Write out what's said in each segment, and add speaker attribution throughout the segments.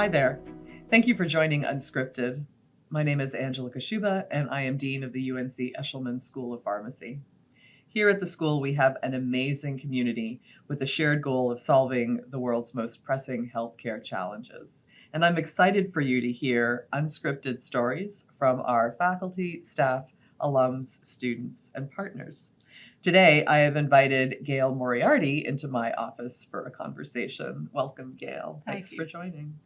Speaker 1: Hi there. Thank you for joining UnSCRIPted. My name is Angela Kashuba, and I am Dean of the UNC Eshelman School of Pharmacy. Here at the school, we have an amazing community with a shared goal of solving the world's most pressing healthcare challenges. And I'm excited for you to hear unscripted stories from our faculty, staff, alums, students, and partners. Today, I have invited Gail Moriarty into my office for a conversation. Welcome, Gail. Thanks for joining.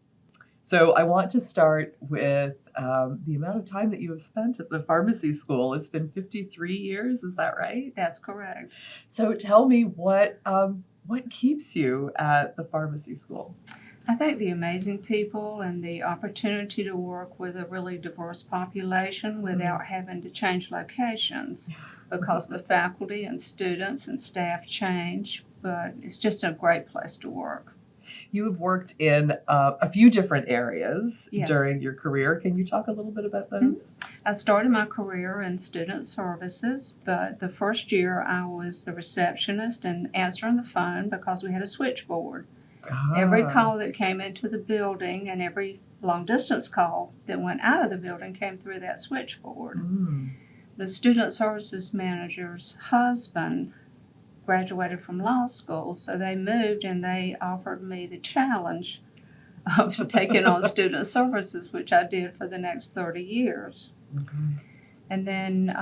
Speaker 1: So I want to start with the amount of time that you have spent at the pharmacy school. It's been 53 years, is that right?
Speaker 2: That's correct.
Speaker 1: So tell me what keeps you at the pharmacy school?
Speaker 2: I think the amazing people and the opportunity to work with a really diverse population without having to change locations, because the faculty and students and staff change, but it's just a great place to work.
Speaker 1: You have worked in a few different areas
Speaker 2: Yes.
Speaker 1: during your career. Can you talk a little bit about those?
Speaker 2: I started my career in student services, but the first year I was the receptionist and answering the phone because we had a switchboard. Every call that came into the building and every long distance call that went out of the building came through that switchboard. The student services manager's husband graduated from law school, so they moved and they offered me the challenge of taking on student services, which I did for the next 30 years. And then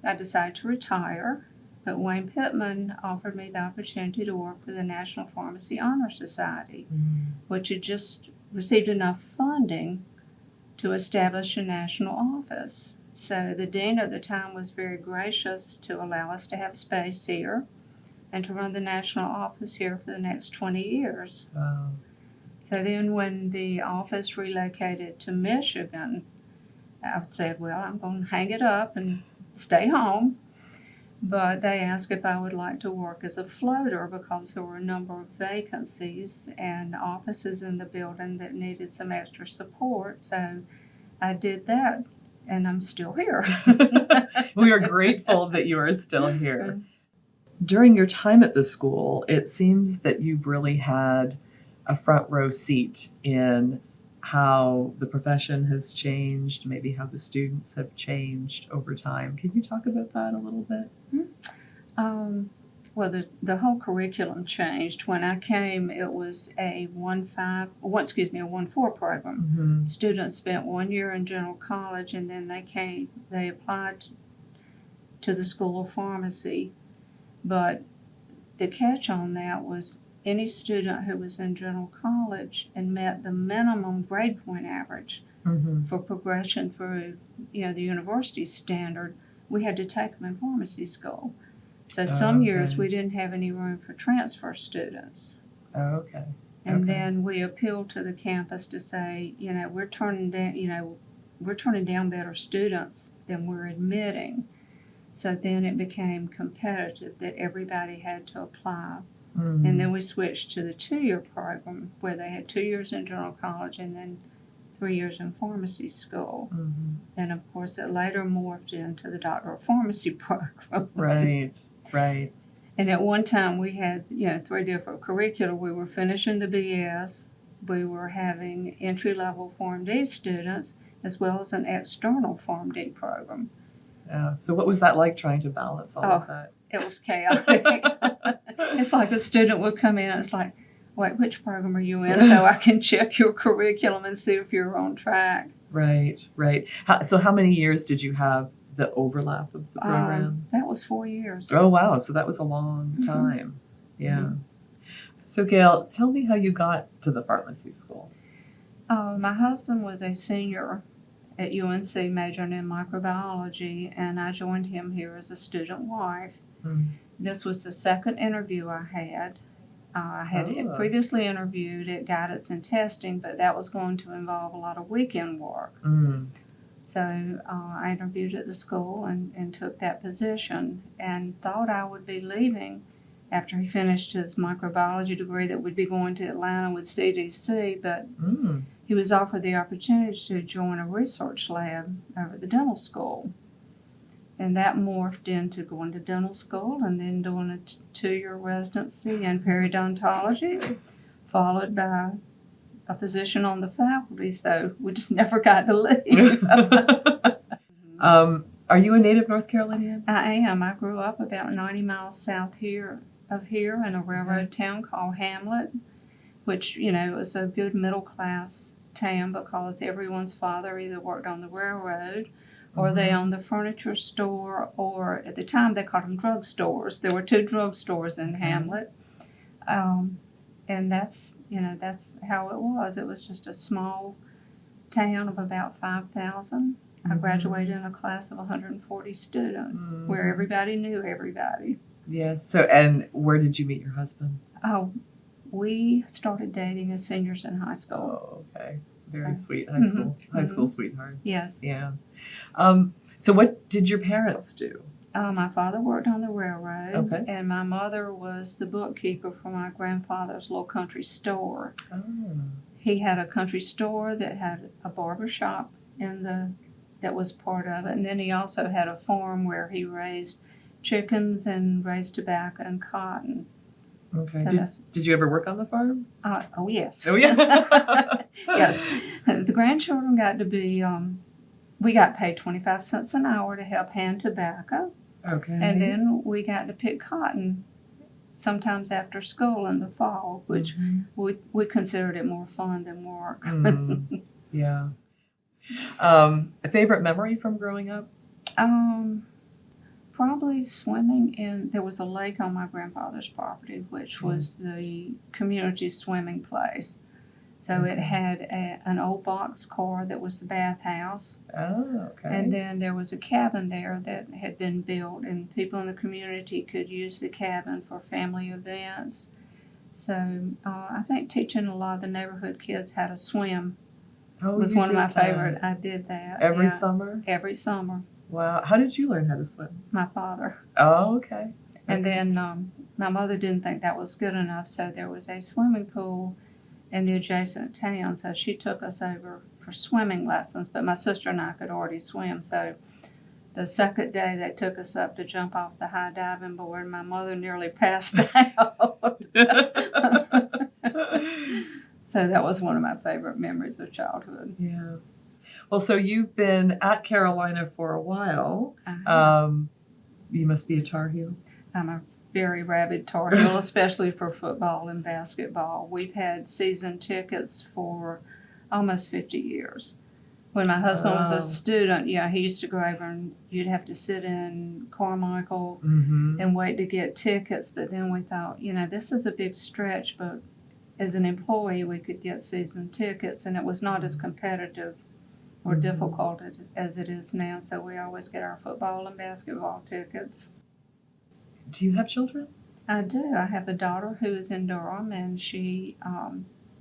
Speaker 2: I decided to retire, but Wayne Pittman offered me the opportunity to work for the National Pharmacy Honor Society, which had just received enough funding to establish a national office. So the dean at the time was very gracious to allow us to have space here and to run the national office here for the next 20 years.
Speaker 1: Wow.
Speaker 2: So then when the office relocated to Michigan, I said, well, I'm going to hang it up and stay home. But they asked if I would like to work as a floater because there were a number of vacancies and offices in the building that needed some extra support. So I did that, and I'm still here.
Speaker 1: We are grateful that you are still here. During your time at the school, it seems that you've really had a front row seat in how the profession has changed, maybe how the students have changed over time. Can you talk about that a little bit?
Speaker 2: Well, the whole curriculum changed. When I came, it was a 1-4 program. Students spent 1 year in general college, and then they applied to the School of Pharmacy. But the catch on that was any student who was in general college and met the minimum grade point average for progression through, the university standard, we had to take them in pharmacy school. So some years we didn't have any room for transfer students. And then we appealed to the campus to say, we're turning down better students than we're admitting. So then it became competitive that everybody had to apply. And then we switched to the 2-year program where they had 2 years in general college and then 3 years in pharmacy school. And of course it later morphed into the Doctor of Pharmacy program.
Speaker 1: Right.
Speaker 2: And at one time we had 3 different curricula. We were finishing the BS, we were having entry-level PharmD students, as well as an external PharmD program.
Speaker 1: So what was that like, trying to balance all of that?
Speaker 2: It was chaotic. It's like a student would come in and it's like, wait, which program are you in? So I can check your curriculum and see if you're on track.
Speaker 1: Right. So how many years did you have the overlap of the programs?
Speaker 2: That was 4 years.
Speaker 1: Oh, wow. So that was a long time. Yeah. So Gail, tell me how you got to the pharmacy school.
Speaker 2: My husband was a senior at UNC majoring in microbiology, and I joined him here as a student wife. This was the second interview I had. I had previously interviewed at Guidance and Testing, but that was going to involve a lot of weekend work. So I interviewed at the school and took that position and thought I would be leaving after he finished his microbiology degree, that would be going to Atlanta with CDC, but he was offered the opportunity to join a research lab over at the dental school. And that morphed into going to dental school and then doing a 2-year residency in periodontology, followed by a position on the faculty, so we just never got to leave.
Speaker 1: Are you a native North Carolinian?
Speaker 2: I am. I grew up about 90 miles south of here in a railroad town called Hamlet, which, was a good middle class town because everyone's father either worked on the railroad or they owned the furniture store, or at the time they called them drug stores. There were 2 drug stores in Hamlet. And that's how it was. It was just a small town of about 5,000. I graduated in a class of 140 students where everybody knew everybody.
Speaker 1: Yes. So, and where did you meet your husband?
Speaker 2: Oh, we started dating as seniors in high school.
Speaker 1: Oh, okay. Very sweet high school sweetheart.
Speaker 2: Yes.
Speaker 1: Yeah. So what did your parents do?
Speaker 2: My father worked on the railroad,
Speaker 1: Okay.
Speaker 2: and my mother was the bookkeeper for my grandfather's little country store.
Speaker 1: Oh.
Speaker 2: He had a country store that had a barber shop that was part of it, and then he also had a farm where he raised chickens and raised tobacco and cotton.
Speaker 1: Okay.
Speaker 2: So
Speaker 1: did you ever work on the farm?
Speaker 2: Oh, yes.
Speaker 1: Oh, yeah.
Speaker 2: Yes. The grandchildren got to be, we got paid 25 cents an hour to help hand tobacco.
Speaker 1: Okay.
Speaker 2: And then we got to pick cotton sometimes after school in the fall, which we considered it more fun than work.
Speaker 1: Yeah. A favorite memory from growing up?
Speaker 2: Probably swimming there was a lake on my grandfather's property, which was the community swimming place. So it had an old box car that was the bathhouse.
Speaker 1: Oh, okay.
Speaker 2: And then there was a cabin there that had been built, and people in the community could use the cabin for family events. So I think teaching a lot of the neighborhood kids how to swim was one of my favorite. I did that.
Speaker 1: Every summer?
Speaker 2: Every summer.
Speaker 1: Wow. How did you learn how to swim?
Speaker 2: My father.
Speaker 1: Oh, okay.
Speaker 2: And then my mother didn't think that was good enough, so there was a swimming pool in the adjacent town, so she took us over for swimming lessons, but my sister and I could already swim, so the second day they took us up to jump off the high diving board, and my mother nearly passed out. So that was one of my favorite memories of childhood.
Speaker 1: Yeah. Well, so you've been at Carolina for a while. You must be a Tar Heel.
Speaker 2: I'm a very rabid Tar Heel, especially for football and basketball. We've had season tickets for almost 50 years. When my husband was a student, he used to go over and you'd have to sit in Carmichael and wait to get tickets. But then we thought, this is a big stretch, but as an employee, we could get season tickets, and it was not as competitive or difficult as it is now. So we always get our football and basketball tickets.
Speaker 1: Do you have children?
Speaker 2: I do. I have a daughter who is in Durham, and she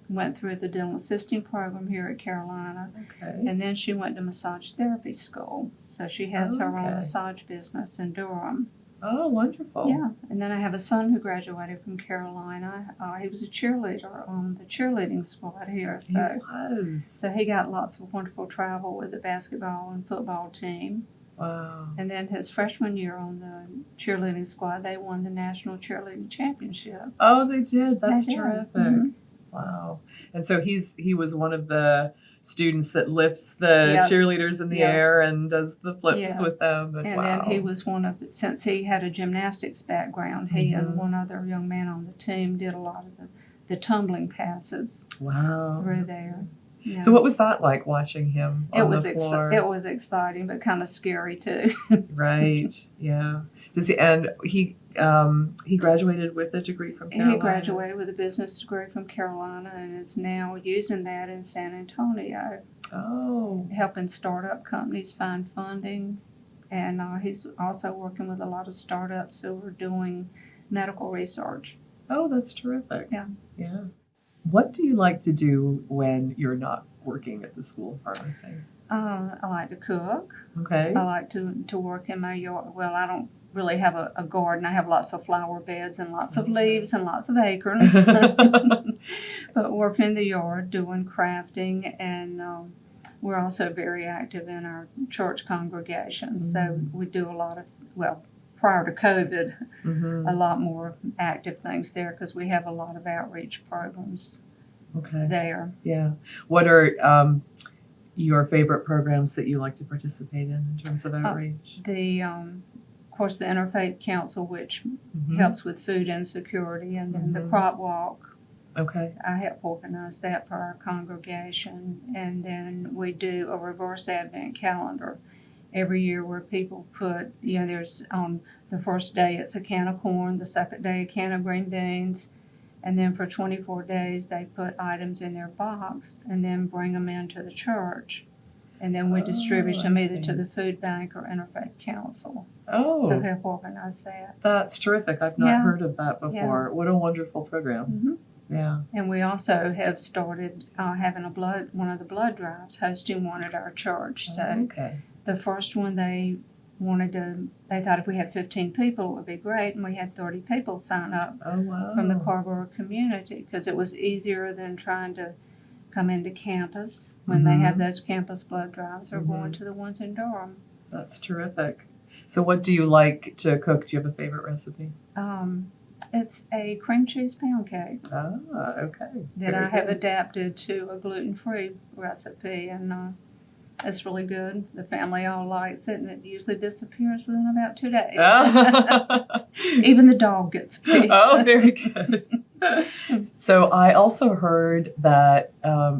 Speaker 2: went through the dental assisting program here at Carolina.
Speaker 1: Okay.
Speaker 2: And then she went to massage therapy school. So she has her own massage business in Durham.
Speaker 1: Oh, wonderful.
Speaker 2: Yeah. And then I have a son who graduated from Carolina. He was a cheerleader on the cheerleading squad here.
Speaker 1: He was.
Speaker 2: So he got lots of wonderful travel with the basketball and football team.
Speaker 1: Wow.
Speaker 2: And then his freshman year on the cheerleading squad, they won the National Cheerleading Championship.
Speaker 1: Oh, they did. That's terrific.
Speaker 2: Mm-hmm.
Speaker 1: Wow. And so he was one of the students that lifts the cheerleaders in the air and does the flips with them.
Speaker 2: And then he was since he had a gymnastics background, he and one other young man on the team did a lot of the tumbling passes through there. Yeah.
Speaker 1: So what was that like, watching him on the floor?
Speaker 2: It was exciting, but kind of scary too.
Speaker 1: Right. Yeah. He graduated with a degree from Carolina?
Speaker 2: He graduated with a business degree from Carolina and is now using that in San Antonio.
Speaker 1: Oh.
Speaker 2: Helping startup companies find funding. And he's also working with a lot of startups who are doing medical research.
Speaker 1: Oh, that's terrific.
Speaker 2: Yeah.
Speaker 1: Yeah. What do you like to do when you're not working at the school of pharmacy?
Speaker 2: I like to cook.
Speaker 1: Okay.
Speaker 2: I like to work in my yard. Well, I don't really have a garden. I have lots of flower beds and lots of leaves and lots of acorns. But working in the yard, doing crafting, and we're also very active in our church congregation. So we do a lot of, prior to COVID, a lot more active things there because we have a lot of outreach programs
Speaker 1: Okay.
Speaker 2: there.
Speaker 1: Yeah. What are your favorite programs that you like to participate in terms of outreach?
Speaker 2: Of course, the Interfaith Council, which
Speaker 1: Mhm.
Speaker 2: helps with food insecurity, and then the
Speaker 1: Mhm.
Speaker 2: crop walk.
Speaker 1: Okay.
Speaker 2: I help organize that for our congregation, and then we do a reverse Advent calendar every year where people put, there's on the first day it's a can of corn, the second day a can of green beans, and then for 24 days they put items in their box and then bring them into the church. And then we distribute them either to the food bank or Interfaith Council.
Speaker 1: Oh.
Speaker 2: So help organize that.
Speaker 1: That's terrific. I've not heard of that before.
Speaker 2: Yeah.
Speaker 1: What a wonderful program.
Speaker 2: Mm-hmm.
Speaker 1: Yeah.
Speaker 2: And we also have started having one of the blood drives, hosting one at our church. So
Speaker 1: Okay.
Speaker 2: the first one they thought if we had 15 people it would be great, and we had 30 people sign up from the Carrboro community, because it was easier than trying to come into campus when they have those campus blood drives, or going to the ones in Durham.
Speaker 1: That's terrific. So what do you like to cook? Do you have a favorite recipe?
Speaker 2: It's a cream cheese pound cake.
Speaker 1: Okay.
Speaker 2: That I have adapted to a gluten-free recipe, and it's really good. The family all likes it, and it usually disappears within about 2 days. Even the dog gets a piece.
Speaker 1: Oh, very good. So I also heard that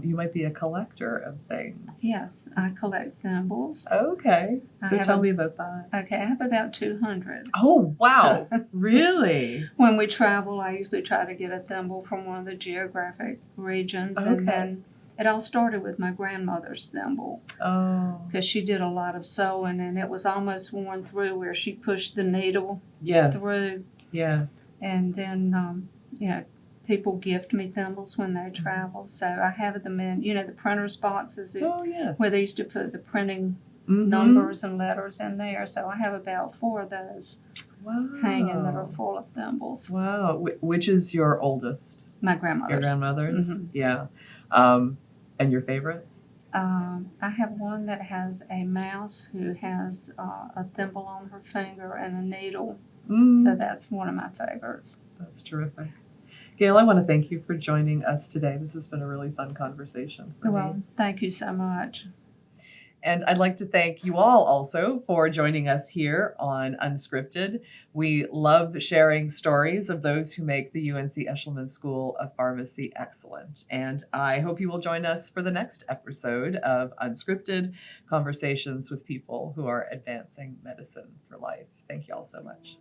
Speaker 1: you might be a collector of things.
Speaker 2: Yes, I collect thimbles.
Speaker 1: Okay. So tell me about that.
Speaker 2: Okay, I have about 200.
Speaker 1: Oh, wow. Really?
Speaker 2: When we travel, I usually try to get a thimble from one of the geographic regions.
Speaker 1: Okay.
Speaker 2: And then it all started with my grandmother's thimble.
Speaker 1: Oh.
Speaker 2: Because she did a lot of sewing, and it was almost worn through where she pushed the needle through.
Speaker 1: Yes.
Speaker 2: And then, people gift me thimbles when they travel. So I have them in, the printer's boxes where they used to put the printing numbers and letters in there. So I have about 4 of those hanging that are full of thimbles.
Speaker 1: Wow. Which is your oldest?
Speaker 2: My grandmother's.
Speaker 1: Your grandmother's?
Speaker 2: Mm-hmm.
Speaker 1: Yeah. And your favorite?
Speaker 2: I have one that has a mouse who has a thimble on her finger and a needle. So that's one of my favorites.
Speaker 1: That's terrific. Gail, I want to thank you for joining us today. This has been a really fun conversation for me.
Speaker 2: Thank you so much.
Speaker 1: And I'd like to thank you all also for joining us here on UnSCRIPted. We love sharing stories of those who make the UNC Eshelman School of Pharmacy excellent. And I hope you will join us for the next episode of UnSCRIPted, conversations with people who are advancing medicine for life. Thank you all so much.